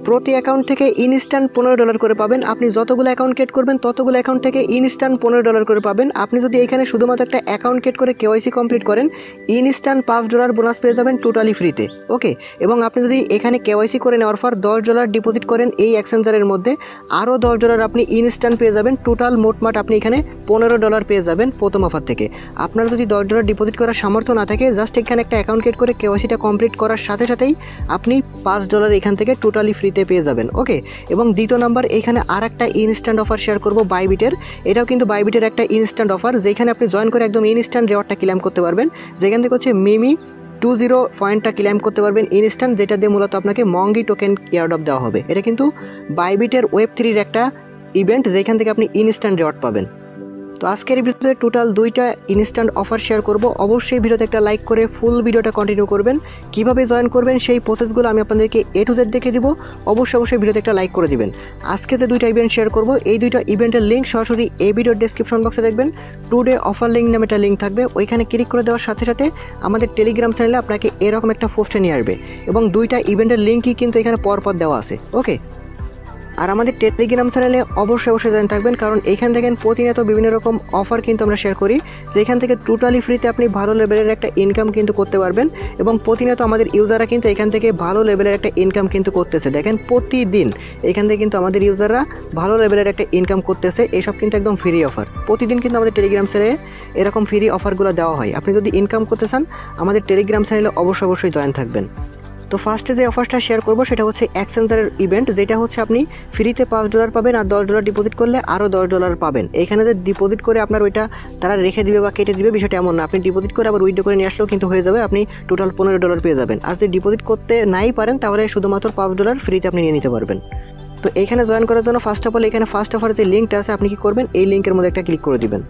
প্রতি অ্যাকাউন্ট থেকে ইনস্ট্যান্ট $15 করে পাবেন। আপনি যতগুলো অ্যাকাউন্ট ক্রিয়েট করবেন ততগুলো অ্যাকাউন্ট থেকে ইনস্ট্যান্ট $15 করে পাবেন। আপনি যদি এখানে শুধুমাত্র একটা অ্যাকাউন্ট ক্রিয়েট করে কেওয়াইসি কমপ্লিট করেন ইনস্ট্যান্ট $5 বোনাস পেয়ে যাবেন টোটালি ফ্রিতে। ওকে, এবং আপনি যদি এখানে কেওয়াইসি করে নেওয়ার পর $10 ডিপোজিট করেন এই এক্সচেঞ্জারের মধ্যে আরও $10 আপনি ইনস্ট্যান্ট পেয়ে যাবেন। টোটাল মোটমাট আপনি এখানে $15 পেয়ে যাবেন প্রথম অফার থেকে। আপনার যদি $10 ডিপোজিট করার সামর্থ্য না থাকে জাস্ট এখানে একটা অ্যাকাউন্ট ক্রিয়েট করে কেওয়াইসিটা কমপ্লিট করার সাথে সাথেই আপনি $5 এখান থেকে টোটালি ফ্রিতে পেয়ে যাবেন। ওকে, এবং দ্বিতীয় নাম্বার এখানে আর একটা ইনস্ট্যান্ট অফার শেয়ার করব বাইবিটের। এটাও কিন্তু বাইবিটের একটা ইনস্ট্যান্ট অফার যেখানে আপনি জয়েন করে একদম ইনস্ট্যান্ট রিওয়ার্ডটা ক্লেম করতে পারবেন। যেখান থেকে হচ্ছে মিমি 20 পয়েন্টটা ক্লেম করতে পারবেন ইনস্ট্যান্ট, যেটা দিয়ে মূলত আপনাকে মঙ্গি টোকেন এয়ারড্রপ দেওয়া হবে। এটা কিন্তু বাইবিটের Web3 একটা ইভেন্ট যেখান থেকে আপনি ইনস্ট্যান্ট রিওয়ার্ড পাবেন। তো আজকের এই ভিডিওতে টোটাল 2টা ইনস্ট্যান্ট অফার শেয়ার করব। অবশ্যই ভিডিওতে একটা লাইক করে ফুল ভিডিওটা কন্টিনিউ করবেন। কিভাবে জয়েন করবেন সেই প্রসেসগুলো আমি আপনাদেরকে A to Z দেখে দিব। অবশ্যই ভিডিওতে একটা লাইক করে দিবেন। আজকে যে 2টা ইভেন্ট শেয়ার করব এই 2টা ইভেন্টের লিঙ্ক সরাসরি এই ভিডিওর ডেসক্রিপশন বক্সে দেখবেন। টুডে অফার লিঙ্ক নামে একটা লিঙ্ক থাকবে, ওইখানে ক্লিক করে দেওয়ার সাথে সাথে আমাদের টেলিগ্রাম চ্যানেলে আপনাকে এরকম একটা পোস্টে নিয়ে আসবে এবং 2টা ইভেন্টের লিঙ্কই কিন্তু এখানে পরপর দেওয়া আছে। ওকে, আর আমাদের টেলিগ্রাম চ্যানেলে অবশ্যই জয়েন থাকবেন, কারণ এইখান থেকে প্রতিনিয়ত বিভিন্ন রকম অফার কিন্তু আমরা শেয়ার করি যেখান থেকে টোটালি ফ্রিতে আপনি ভালো লেভেলের একটা ইনকাম কিন্তু করতে পারবেন। এবং প্রতিনিয়ত আমাদের ইউজাররা কিন্তু এখান থেকে ভালো লেভেলের একটা ইনকাম কিন্তু করতেছে। দেখেন প্রতিদিন এখান থেকে কিন্তু আমাদের ইউজাররা ভালো লেভেলের একটা ইনকাম করতেছে। এসব কিন্তু একদম ফ্রি অফার। প্রতিদিন কিন্তু আমাদের টেলিগ্রাম চ্যানেলে এরকম ফ্রি অফারগুলো দেওয়া হয়। আপনি যদি ইনকাম করতে চান আমাদের টেলিগ্রাম চ্যানেলে অবশ্যই জয়েন থাকবেন। তো ফার্স্টে যে অফারটা শেয়ার করব সেটা হচ্ছে এক্সচেঞ্জারের ইভেন্ট, যেটা হচ্ছে আপনি ফ্রিতে $5 পাবেন আর $10 ডিপোজিট করলে আরও $10 পাবেন। এইখানে যে ডিপোজিট করে আপনার ওইটা তারা রেখে দিবে বা কেটে দিবে বিষয়টা এমন না। আপনি ডিপোজিট করে আবার উইথড্র করে নিয়ে আসলেও কিন্তু হয়ে যাবে, আপনি টোটাল $15 পেয়ে যাবেন। আর যদি ডিপোজিট করতে নাই পারেন তাহলে শুধুমাত্র $5 ফ্রিতে আপনি নিয়ে নিতে পারবেন। তো এইখানে জয়েন করার জন্য ফার্স্ট অফ অল এখানে ফার্স্ট অফার যে লিঙ্কটা আছে আপনি কি করবেন, এই লিঙ্কের মধ্যে একটা ক্লিক করে দিবেন।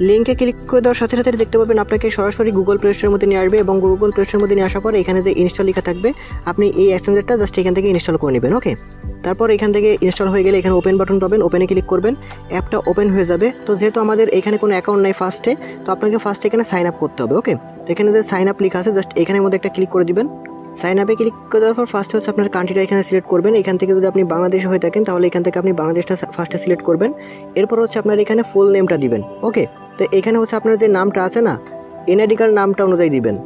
লিঙ্কে ক্লিক করে দেওয়ার সাথে সাথে দেখতে পাবেন আপনাকে সরাসরি গুগল প্লে স্টোরের মধ্যে নিয়ে আসবে এবং গুগল প্লে স্টোরের মধ্যে নিয়ে আসার পর এখানে যে ইনস্টল লেখা থাকবে আপনি এই এক্সচেঞ্জারটা জাস্ট এখান থেকে ইনস্টল করে নেবেন। ওকে, তারপর এখান থেকে ইনস্টল হয়ে গেলে এখানে ওপেন বাটন পাবেন, ওপেনে ক্লিক করবেন, অ্যাপটা ওপেন হয়ে যাবে। তো যেহেতু আমাদের এখানে কোনো অ্যাকাউন্ট নাই ফার্স্টে, তো আপনাকে ফার্স্টে এখানে সাইন আপ করতে হবে। ওকে, তো এখানে যে সাইন আপ লেখা আছে জাস্ট এখানের মধ্যে একটা ক্লিক করে দিবেন। সাইন আপে ক্লিক করে দেওয়ার পর ফার্স্টে হচ্ছে আপনার কান্ট্রিটা এখানে সিলেক্ট করবেন। এখান থেকে যদি আপনি বাংলাদেশে হয়ে থাকেন তাহলে এখান থেকে আপনি বাংলাদেশটা ফার্স্টে সিলেক্ট করবেন। এরপর হচ্ছে আপনার এখানে ফুল নেমটা দিবেন। ওকে, তো এখানে হচ্ছে আপনার যে নামটা আছে না এনআইডি কার্ড নামটা অনুযায়ী দিবেন।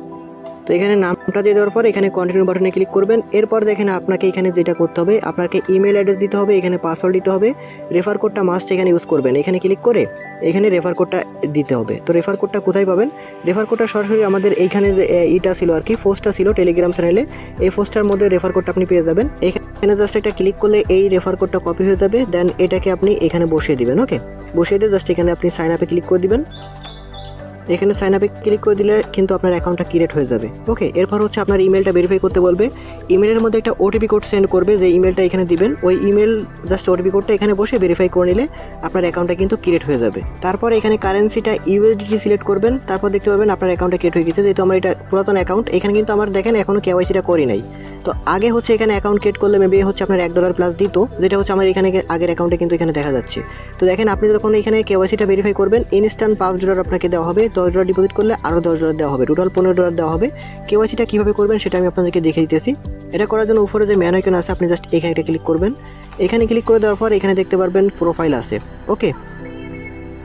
তো এখানে নামটা দিয়ে দেওয়ার পর এখানে কন্টিনিউ বাটনে ক্লিক করবেন। এরপর দেখেন আপনাকে এখানে যেটা করতে হবে আপনাকে ইমেল অ্যাড্রেস দিতে হবে, এখানে পাসওয়ার্ড দিতে হবে, রেফার কোডটা মাস্ট এখানে ইউজ করবেন। এখানে ক্লিক করে এখানে রেফার কোডটা দিতে হবে। তো রেফার কোডটা কোথায় পাবেন, রেফার কোডটা সরাসরি আমাদের এইখানে যে ইটা ছিল আর কি পোস্টটা ছিল টেলিগ্রাম চ্যানেলে, এই পোস্টটার মধ্যে রেফার কোডটা আপনি পেয়ে যাবেন। এখানে জাস্ট একটা ক্লিক করলে এই রেফার কোডটা কপি হয়ে যাবে, দেন এটাকে আপনি এখানে বসিয়ে দিবেন। ওকে, বসিয়ে দিয়ে জাস্ট এখানে আপনি সাইন আপে ক্লিক করে দিবেন। এখানে সাইন আপে ক্লিক করে দিলে কিন্তু আপনার অ্যাকাউন্টটা ক্রিয়েট হয়ে যাবে। ওকে, এরপর হচ্ছে আপনার ইমেলটা ভেরিফাই করতে বলবে। ইমেলের মধ্যে একটা ওটিপি কোড সেন্ড করবে, যে ইমেলটা এখানে দিবেন ওই ইমেল জাস্ট ওটিপি কোডটা এখানে বসে ভেরিফাই করে নিলে আপনার অ্যাকাউন্টটা কিন্তু ক্রিয়েট হয়ে যাবে। তারপর এখানে কারেন্সিটা ইউএসডিটি সিলেক্ট করবেন। তারপর দেখতে পাবেন আপনার অ্যাকাউন্টটা ক্রিয়েট হয়ে গেছে। যেহেতু আমার এটা পুরাতন অ্যাকাউন্ট, এখানে কিন্তু আমার দেখেন এখনও কেওয়াইসিটা করি নাই। তো আগে হচ্ছে এখানে অ্যাকাউন্ট ক্রিয়েট করলে মেবি হচ্ছে আপনার $1 প্লাস দিত, যেটা হচ্ছে আমার এখানে আগের অ্যাকাউন্টে কিন্তু এখানে দেখা যাচ্ছে। তো দেখেন আপনি যখন এখানে কেওয়াইসিটা ভেরিফাই করবেন ইনস্ট্যান্ট $5 আপনাকে দেওয়া হবে, $10 ডিপোজিট করলে আরও $10 দেওয়া হবে, টোটাল $15 দেওয়া হবে। কেওয়াইসিটা কীভাবে করবেন সেটা আমি আপনাদেরকে দেখে দিতেছি। এটা করার জন্য উপরে যে ম্যান আইকন আছে আপনি জাস্ট এখানে একটা ক্লিক করবেন। এখানে ক্লিক করে দেওয়ার পর এখানে দেখতে পারবেন প্রোফাইল আছে। ওকে,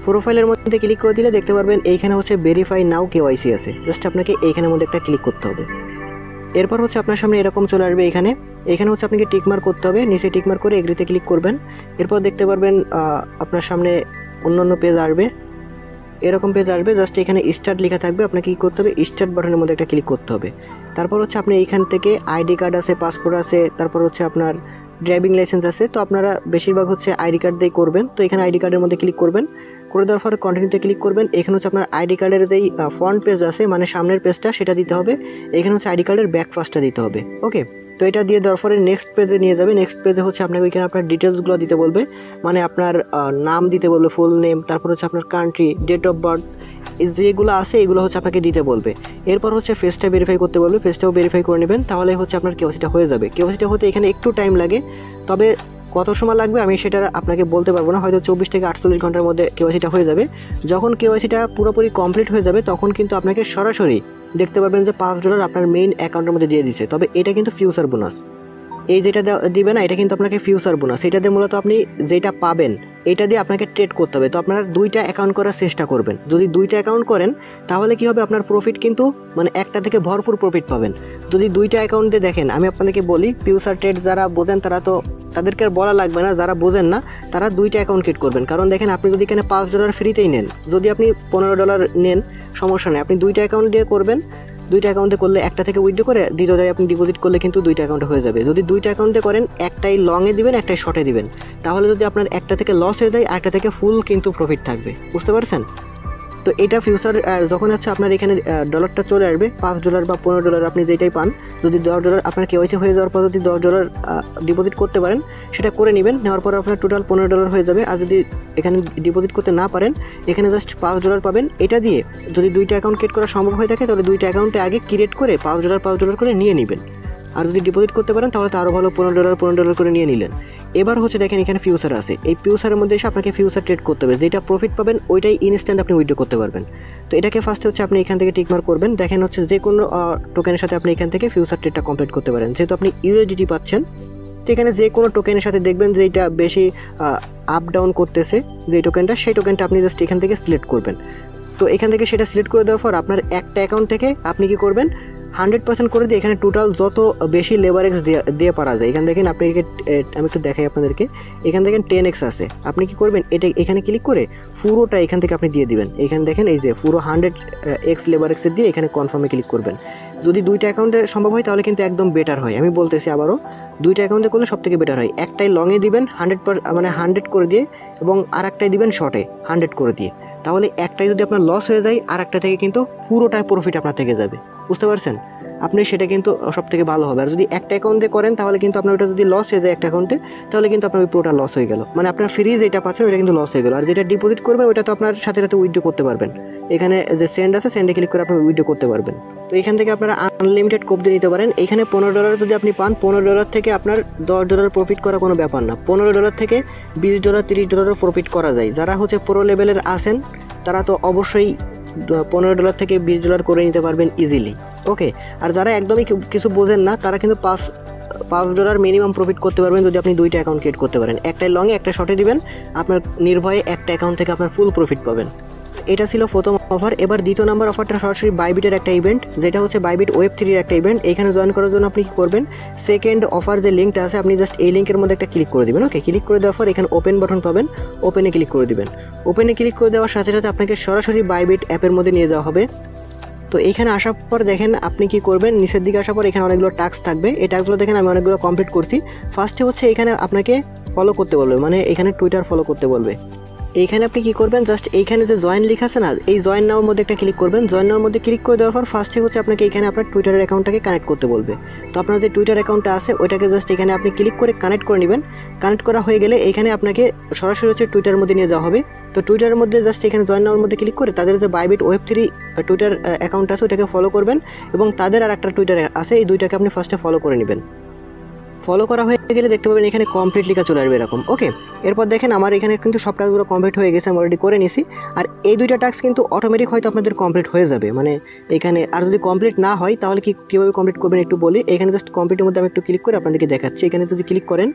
প্রোফাইলের মধ্যে ক্লিক করে দিলে দেখতে পারবেন এইখানে হচ্ছে ভেরিফাই নাও কেওয়াইসি আছে, জাস্ট আপনাকে এইখানের মধ্যে একটা ক্লিক করতে হবে। এরপর হচ্ছে আপনার সামনে এরকম চলে আসবে। এখানে হচ্ছে আপনাকে টিকমার্ক করতে হবে, নিচে টিকমার্ক করে এগ্রিতে ক্লিক করবেন। এরপর দেখতে পারবেন আপনার সামনে অন্যান্য পেজ আসবে, এরকম পেজ আসবে। জাস্ট এখানে স্টার্ট লেখা থাকবে, আপনাকে কী করতে হবে স্টার্ট বাটনের মধ্যে একটা ক্লিক করতে হবে। তারপর হচ্ছে আপনি এইখান থেকে আইডি কার্ড আছে, পাসপোর্ট আছে, তারপর হচ্ছে আপনার ড্রাইভিং লাইসেন্স আছে। তো আপনারা বেশিরভাগ হচ্ছে আইডি কার্ড দিয়ে করবেন। তো এখানে আইডি কার্ডের মধ্যে ক্লিক করবেন, করে দেওয়ার পর কন্টিনিউতে ক্লিক করবেন। এখানে হচ্ছে আপনার আইডি কার্ডের যেই ফ্রন্ট পেজ আছে মানে সামনের পেজটা সেটা দিতে হবে। এখানে হচ্ছে আইডি কার্ডের ব্যাক পাশটা দিতে হবে। ওকে, তো এটা দিয়ে দেওয়ার পরে নেক্সট পেজে নিয়ে যাবে। নেক্সট পেজে হচ্ছে আপনাকে ওইখানে আপনার ডিটেলসগুলো দিতে বলবে, মানে আপনার নাম দিতে বলবে, ফুল নেম, তারপর হচ্ছে আপনার কান্ট্রি, ডেট অফ বার্থ, যেগুলো আছে এগুলো হচ্ছে আপনাকে দিতে বলবে। এরপর হচ্ছে ফেসটা ভেরিফাই করতে বলবে, ফেসটাও ভেরিফাই করে নেবেন, তাহলে হচ্ছে আপনার কেওয়াইসিটা হয়ে যাবে। কেওয়াইসিটা হতে এখানে একটু টাইম লাগে, তবে কত সময় লাগবে আমি সেটা আপনাকে বলতে পারবো না, হয়তো 24 থেকে 48 ঘন্টার মধ্যে কেওয়াইসিটা হয়ে যাবে। যখন কেওয়াইসিটা পুরোপুরি কমপ্লিট হয়ে যাবে তখন কিন্তু আপনাকে সরাসরি দেখতে পারবেন যে $5 আপনার মেইন অ্যাকাউন্টের মধ্যে দিয়ে দিচ্ছে, তবে এটা কিন্তু ফিউচার বোনাস। এই যেটা দিবে না, এটা কিন্তু আপনাকে ফিউচার বোনাস। এটা দিয়ে মূলত আপনি যেটা পাবেন এটা দিয়ে আপনাকে ট্রেড করতে হবে। তো আপনারা 2টা অ্যাকাউন্ট করার চেষ্টা করবেন। যদি 2টা অ্যাকাউন্ট করেন তাহলে কি হবে, আপনার প্রফিট কিন্তু মানে একটা থেকে ভরপুর প্রফিট পাবেন। যদি 2টা অ্যাকাউন্টে দেখেন, আমি আপনাদেরকে বলি ফিউচার ট্রেড যারা বোঝেন তারা তো তাদেরকে আর বলা লাগবে না, যারা বোঝেন না তারা 2টা অ্যাকাউন্ট ক্রিয়েট করবেন। কারণ দেখেন, আপনি যদি এখানে $5 ফ্রিতেই নেন, যদি আপনি $15 নেন সমস্যা নেই, আপনি 2টা অ্যাকাউন্ট দিয়ে করবেন। 2টা অ্যাকাউন্টে করলে একটা থেকে উইথড্র করে দ্বিতীয়টায় আপনি ডিপোজিট করলে কিন্তু 2টা অ্যাকাউন্টে হয়ে যাবে। যদি 2টা অ্যাকাউন্টে করেন, একটাই লংয়ে দিবেন, একটাই শর্টে দিবেন, তাহলে যদি আপনার একটা থেকে লস হয়ে যায় আরেকটা থেকে ফুল কিন্তু প্রফিট থাকবে। বুঝতে পারছেন? তো এটা ফিউচার যখন হচ্ছে আপনার এখানে ডলারটা চলে আসবে, $5 বা $15 আপনি যেটাই পান, যদি $10 আপনার কেওয়াইসি হয়ে যাওয়ার পর যদি $10 ডিপোজিট করতে পারেন, সেটা করে নেবেন। নেওয়ার পর আপনার টোটাল $15 হয়ে যাবে। আর যদি এখানে ডিপোজিট করতে না পারেন, এখানে জাস্ট $5 পাবেন। এটা দিয়ে যদি 2টা অ্যাকাউন্ট ক্রিয়েট করা সম্ভব হয়ে থাকে, তাহলে 2টা অ্যাকাউন্টে আগে ক্রিয়েট করে $5 করে নিয়ে নেবেন। আর যদি ডিপোজিট করতে পারেন তাহলে তো আরও ভালো, $15 করে নিয়ে নিলেন। এবার হচ্ছে দেখেন, এখানে ফিউচার আছে। এই ফিউচারের মধ্যে এসে আপনাকে ফিউচার ট্রেড করতে হবে। যেটা প্রফিট পাবেন ওইটাই ইনস্ট্যান্ট আপনি উইথড্র করতে পারবেন। তো এটাকে ফার্স্টে হচ্ছে আপনি এখান থেকে টিকমার্ক করবেন। দেখেন হচ্ছে যে কোনো টোকেনের সাথে আপনি এখান থেকে ফিউচার ট্রেডটা কমপ্লিট করতে পারেন। যেহেতু আপনি ইউএসডিটি পাচ্ছেন, তো এখানে যে কোনো টোকেনের সাথে দেখবেন যে এটা বেশি আপ ডাউন করতেছে, যে টোকেনটা, সেই টোকেনটা আপনি জাস্ট এখান থেকে সিলেক্ট করবেন। তো এখান থেকে সেটা সিলেক্ট করে দেওয়ার পর আপনার একটা অ্যাকাউন্ট থেকে আপনি কি করবেন, 100% করে দিয়ে এখানে টোটাল যত বেশি লেভারেজ দিয়ে পারা যায়। এখানে দেখেন, আপনি আমি একটু দেখাই আপনাদেরকে, এখানে দেখেন 10x আছে। আপনি কি করবেন, এটা এখানে ক্লিক করে পুরোটা এখান থেকে আপনি দিয়ে দিবেন। এখানে দেখেন এই যে পুরো 100x লেভারেজের দিয়ে এখানে কনফার্মে ক্লিক করবেন। যদি 2টা অ্যাকাউন্টে সম্ভব হয় তাহলে কিন্তু একদম বেটার হয়। আমি বলতেছি আবারও, 2টা অ্যাকাউন্টে করলে সব থেকে বেটার হয়। একটাই লংয়ে দিবেন 100 করে দিয়ে, এবং আর একটাই দিবেন শর্টে 100 করে দিয়ে। তাহলে একটাই যদি আপনার লস হয়ে যায়, আর একটা থেকে কিন্তু পুরোটাই প্রফিট আপনার থেকে যাবে। বুঝতে পারছেন? আপনি সেটা কিন্তু সব থেকে ভালো হবে। আর যদি একটা অ্যাকাউন্টে করেন তাহলে কিন্তু আপনার ওটা যদি লস হয়ে যায় একটা অ্যাকাউন্টে, তাহলে কিন্তু আপনার ওই পুরোটা লস হয়ে গেল। মানে আপনার ফ্রি যেটা পাচ্ছেন ওইটা কিন্তু লস হয়ে গেল। আর যেটা ডিপোজিট করবেন ওইটা তো আপনার সাথে সাথে উইথড্র করতে পারবেন। এখানে যে সেন্ড আছে, সেন্ডে ক্লিক করে আপনি উইথড্র করতে পারবেন। তো এখান থেকে আপনারা আনলিমিটেড কোপ দিয়ে নিতে পারেন। এখানে $15 যদি আপনি পান, $15 থেকে আপনার $10 প্রফিট করা কোনো ব্যাপার না। $15 থেকে $20, $30 প্রফিট করা যায়। যারা হচ্ছে প্রো লেভেলের আছেন তারা তো অবশ্যই $15 থেকে $20 করে নিতে পারবেন ইজিলি। ওকে। আর যারা একদমই কিছু বোঝেন না, তারা কিন্তু $5 মিনিমাম প্রফিট করতে পারবেন যদি আপনি 2টা অ্যাকাউন্ট ক্রিয়েট করতে পারেন। একটাই লংয়ে, একটা শর্টে দিবেন, আপনার নির্ভয়ে একটা অ্যাকাউন্ট থেকে আপনার ফুল প্রফিট পাবেন। এটা ছিল প্রথম অফার। এবার দ্বিতীয় নাম্বার অফারটা সরাসরি বাইবিটের একটা ইভেন্ট, যেটা হচ্ছে বাইবিট Web3-র একটা ইভেন্ট। এখানে জয়েন করার জন্য আপনি কী করবেন, সেকেন্ড অফার যে লিঙ্কটা আছে, আপনি জাস্ট এই লিঙ্কের মধ্যে একটা ক্লিক করে দেবেন। ওকে, ক্লিক করে দেওয়ার পর এখানে ওপেন বাটন পাবেন, ওপেনে ক্লিক করে দেবেন। ওপেনে ক্লিক করে দেওয়ার সাথে সাথে আপনাকে সরাসরি বাইবিট অ্যাপের মধ্যে নিয়ে যাওয়া হবে। তো এখানে আসার পর দেখেন আপনি কি করবেন, নিচের দিকে আসার পর এখানে অনেকগুলো টাস্ক থাকবে। এই টাস্কগুলো দেখেন আমি অনেকগুলো কমপ্লিট করছি। ফার্স্টে হচ্ছে এখানে আপনাকে ফলো করতে বলবে, মানে এখানে টুইটার ফলো করতে বলবে। এইখানে আপনি কি করবেন, জাস্ট এইখানে যে জয়েন লেখা আছে না, এই জয়েন নাওয়ার মধ্যে একটা ক্লিক করবেন। জয়েন নাওয়ার মধ্যে ক্লিক করে দেওয়ার পর ফার্স্টে হচ্ছে আপনাকে এখানে আপনার টুইটারের অ্যাকাউন্টটাকে কানেক্ট করতে বলবে। তো আপনার যে টুইটার অ্যাকাউন্টটা আছে ওইটাকে জাস্ট এখানে আপনি ক্লিক করে কানেক্ট করে নেবেন। কানেক্ট করা হয়ে গেলে এখানে আপনাকে সরাসরি হচ্ছে টুইটারের মধ্যে নিয়ে যাওয়া হবে। তো টুইটারের মধ্যে জাস্ট এখানে জয়েন নাওয়ার মধ্যে ক্লিক করে তাদের যে বাইবিট Web3 টুইটার অ্যাকাউন্ট আছে ওইটাকে ফলো করবেন, এবং তাদের আর একটা টুইটার আছে, এই দুইটাকে আপনি ফার্স্টে ফলো করে নেবেন। ফলো করা হয়ে গেলে দেখতে পাবেন এখানে কমপ্লিট লেখা চলে আসবে এরকম। ওকে, এরপর দেখেন আমার এখানে কিন্তু সব টাস্কগুলো কমপ্লিট হয়ে গেছে, আমি অলরেডি করে নিছি। আর এই 2টা টাস্ক কিন্তু অটোমেটিক হয়তো আপনাদের কমপ্লিট হয়ে যাবে, মানে এখানে আর যদি কমপ্লিট না হয় তাহলে কীভাবে কমপ্লিট করবেন একটু বলি। এখানে জাস্ট কমপ্লিটের মধ্যে আমি একটু ক্লিক করে আপনাদেরকে দেখাচ্ছি। এখানে যদি ক্লিক করেন,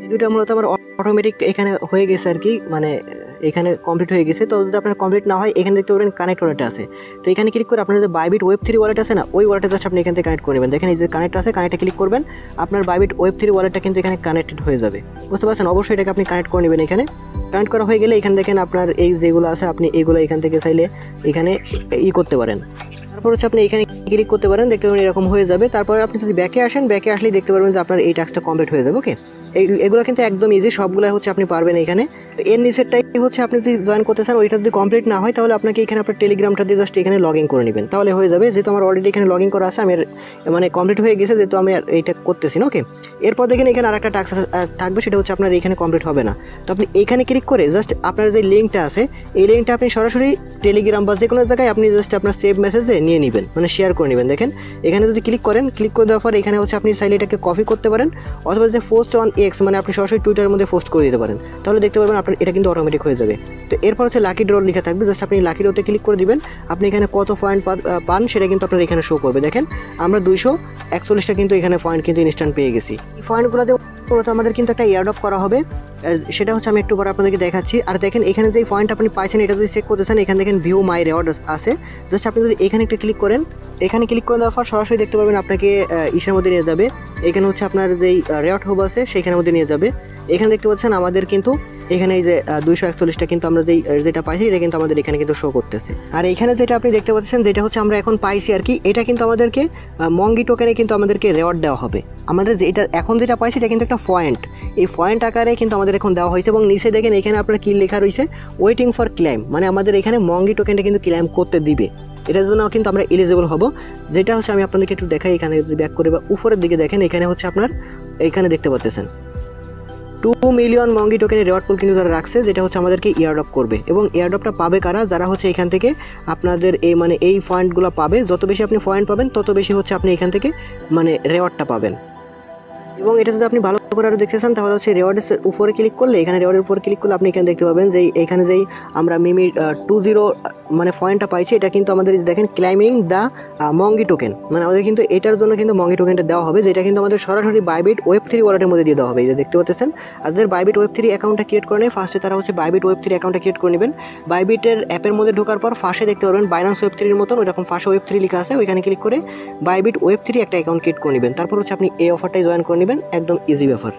এই 2টা মূলত আমার অটোমেটিক এখানে হয়ে গেছে আর কি, মানে এখানে কমপ্লিট হয়ে গেছে। তো যদি আপনার কমপ্লিট না হয় এখানে দেখতে পাবেন কানেক্ট ওয়ালেট আছে। তো এখানে ক্লিক করে আপনার যে বাইবিট Web3 ওয়ালেট আছে না, ওই ওয়ালেটটা জাস্ট আপনি এখান থেকে কানেক্ট করে নেবেন। দেখেন এই যে কানেক্ট আছে, কানেক্টে ক্লিক করবেন, আপনার বাইবিট Web3 ওয়ালেটটা কিন্তু এখানে কানেক্টেড হয়ে যাবে। বুঝতে পারছেন? অবশ্যই এটাকে আপনি কানেক্ট করে নেবেন। এখানে কানেক্ট করা হয়ে গেলে এখানে দেখেন আপনার এই যেগুলো আছে, আপনি এইগুলো এখান থেকে চাইলে এখানে করতে পারেন। তারপর হচ্ছে আপনি এখানে ক্লিক করতে পারেন, দেখতে পাবেন এরকম হয়ে যাবে। তারপরে আপনি যদি ব্যাকে আসেন, ব্যাকে আসলেই দেখতে পারবেন যে আপনার এই টাস্কটা কমপ্লিট হয়ে যাবে। ওকে, এগুলো কিন্তু একদম ইজি, সবগুলো হচ্ছে আপনি পারবেন এখানে। এর নিচেরটাই হচ্ছে আপনি যদি জয়েন করতে চান, ওইটা যদি কমপ্লিট না হয় তাহলে আপনাকে এখানে আপনার টেলিগ্রামটা দিয়ে জাস্ট এখানে লগ ইন করে নেবেন, তাহলে হয়ে যাবে। যেহেতু আমার অলরেডি এখানে লগ ইন করা আছে, আমি মানে কমপ্লিট হয়ে গেছে, যেহেতু আমি এইটা করতেছি না। ওকে, এরপর দেখেন এখানে আরেকটা টাস্ক থাকবে, সেটা হচ্ছে আপনার এখানে কমপ্লিট হবে না। তো আপনি এখানে ক্লিক করে জাস্ট আপনার যে লিঙ্কটা আছে, এই লিঙ্কটা আপনি সরাসরি টেলিগ্রাম বা যে কোনো জায়গায় আপনি জাস্ট আপনার সেভ মেসেজে নিয়ে নেবেন, মানে শেয়ার করে নেবেন। দেখেন এখানে যদি ক্লিক করেন, ক্লিক করে দেওয়ার পর এখানে হচ্ছে আপনি চাইলে এটাকে কপি করতে পারেন, অথবা যে পোস্ট অন এক্স মানে আপনি সরাসরি টুইটারের মধ্যে পোস্ট করে দিতে পারেন, তাহলে দেখতে পারবেন আপনার এটা কিন্তু অটোমেটিক হয়ে যাবে। তো এরপর হচ্ছে লাকি ড্র লেখা থাকবে, জাস্ট আপনি লাকি ড্রতে ক্লিক করে দিবেন। আপনি এখানে কত পয়েন্ট পান সেটা কিন্তু আপনার এখানে শো করবে। দেখেন আমরা 241টা কিন্তু এখানে পয়েন্ট কিন্তু ইনস্ট্যান্ট পেয়ে গেছি। এই পয়েন্টগুলোতে মূলত আমাদের কিন্তু একটা এয়ারড্রপ করা হবে, সেটা হচ্ছে আমি একটু পরে আপনাদেরকে দেখাচ্ছি। আর দেখেন এখানে যে পয়েন্ট আপনি পাইছেন এটা যদি চেক করতে চান, এখানে দেখেন ভিউ মাই রেওয়ার্ড আছে, জাস্ট আপনি যদি এখানে একটা ক্লিক করেন, এখানে ক্লিক করে দেওয়ার পর সরাসরি দেখতে পাবেন আপনাকে ইসের মধ্যে নিয়ে যাবে। এখানে হচ্ছে আপনার যেই রেওয়ার্ড হুব আছে সেইখানের মধ্যে নিয়ে যাবে। এখানে দেখতে পাচ্ছেন আমাদের কিন্তু এখানে এই যে 241টা কিন্তু আমরা যেটা পাইছি এটা কিন্তু আমাদের এখানে কিন্তু শো করতেছে। আর এখানে যেটা আপনি দেখতে পাচ্ছেন যেটা হচ্ছে আমরা এখন পাইছি আর কি, এটা কিন্তু আমাদেরকে মঙ্গি টোকেনে কিন্তু আমাদেরকে রেওয়ার্ড দেওয়া হবে। আমাদের যেটা এখন যেটা পাইছি এটা কিন্তু একটা পয়েন্ট, এই পয়েন্ট আকারে কিন্তু আমাদের এখন দেওয়া হয়েছে। এবং নিচে দেখেন এখানে আপনার কি লেখা রয়েছে, ওয়েটিং ফর ক্লেম, মানে আমাদের এখানে মঙ্গি টোকেনটা কিন্তু ক্লেম করতে দিবে, এটার জন্য কিন্তু আমরা এলিজিবল হব। যেটা হচ্ছে আমি আপনাদেরকে একটু দেখাই, এখানে যদি ব্যাক করে বা উপরের দিকে দেখেন এখানে হচ্ছে আপনার এখানে দেখতে পাচ্ছেন 2 মিলিয়ন মঙ্গি টোকেনের রেওয়ার্ড পুল কিন্তু তারা রাখছে, যেটা হচ্ছে আমাদেরকে এয়ারড্রপ করবে। এবং এয়ারড্রপটা পাবে কারা, যারা হচ্ছে এখান থেকে আপনাদের এই পয়েন্টগুলো পাবে। যত বেশি আপনি পয়েন্ট পাবেন তত বেশি হচ্ছে আপনি এখান থেকে রেওয়ার্ডটা পাবেন। এবং এটা যদি আপনি ভালো করে আরও দেখতে চান তাহলে হচ্ছে রেওয়ার্ডের উপরে ক্লিক করলে, এখানে রেওয়ার্ডের উপরে ক্লিক করলে আপনি এখানে দেখতে পাবেন যে এখানে যেই আমরা মিমি 20 পয়েন্টটা পাইছি, এটা কিন্তু আমাদের দেখেন ক্লাইমিং দ্য মঙ্গি টোকেন, মানে আমাদের কিন্তু এটার জন্য কিন্তু মঙ্গি টোকেনটা দেওয়া হবে, যেটা কিন্তু আমাদের সরাসরি বাইবিট Web3 ওয়ালেটের মধ্যে দিয়ে দেওয়া হবে। এই যে দেখতে পাচ্ছেন, আর যাদের বাইবিট Web3 অ্যাকাউন্টটা ক্রিয়েট করে নেয় ফার্স্টে তারা হচ্ছে বাইবিট Web3 অ্যাকাউন্টটা ক্রিয়েট করে নেবেন। বাইবিটের অ্যাপের মধ্যে ঢোকার পর ফার্স্টে দেখতে পারবেন বাইন্যান্স Web3 এর মতন ওইরকম ফার্স্টে Web3 লেখা আছে, ওইখানে ক্লিক করে বাইবিট Web3 একটা অ্যাকাউন্ট ক্রিয়েট করে নেবেন। তারপর হচ্ছে আপনি এই অফারটাই জয়েন করে নেবেন, একদম ইজি ব্যাপার।